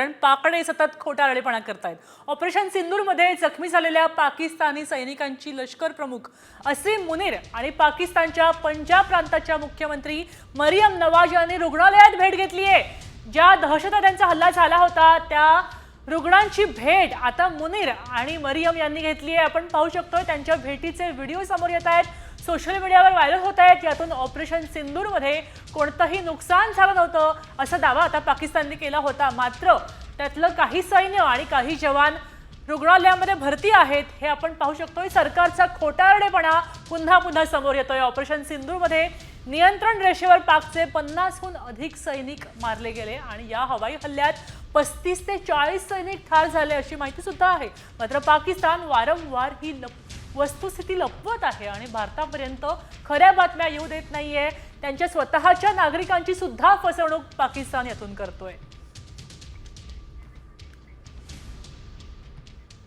कारण पाकडे सतत खोटारडेपणा करतायत। ऑपरेशन सिंदूरमध्ये जखमी झालेल्या पाकिस्तानी सैनिकांची लष्कर प्रमुख असीम मुनीर आणि पाकिस्तानच्या पंजाब प्रांताच्या मुख्यमंत्री मरियम नवाज यांनी रुग्णालयात भेट घेतली आहे। ज्या दहशतवाद्यांचा हल्ला झाला होता त्या रुग्णांची भेट आता मुनीर आणि मरियम यांनी घेतली आहे। आपण पाहू शकतो त्यांच्या भेटीचे व्हिडिओ समोर येत आहेत, सोशल मीडियावर व्हायरल होत आहेत। यातून ऑपरेशन सिंदूरमध्ये कोणतंही नुकसान झालं नव्हतं असा दावा आता पाकिस्तानने केला होता। मात्र त्यातलं काही सैन्य आणि काही जवान रुग्णालयामध्ये भरती आहेत हे आपण पाहू शकतोय। सरकारचा खोटारडेपणा पुन्हा पुन्हा समोर येतोय। ऑपरेशन सिंदूरमध्ये नियंत्रण रेषेवर पाकचे 50हून अधिक सैनिक मारले गेले आणि या हवाई हल्ल्यात 35 ते 40 सैनिक ठार झाले अशी माहिती सुद्धा आहे। मात्र पाकिस्तान वारंवार ही वस्तुस्थिती लपवत आहे आणि भारतापर्यंत खऱ्या बातम्या येऊ देत नाहीये। त्यांच्या स्वतःच्या नागरिकांची सुद्धा फसवणूक पाकिस्तान यातून करतोय।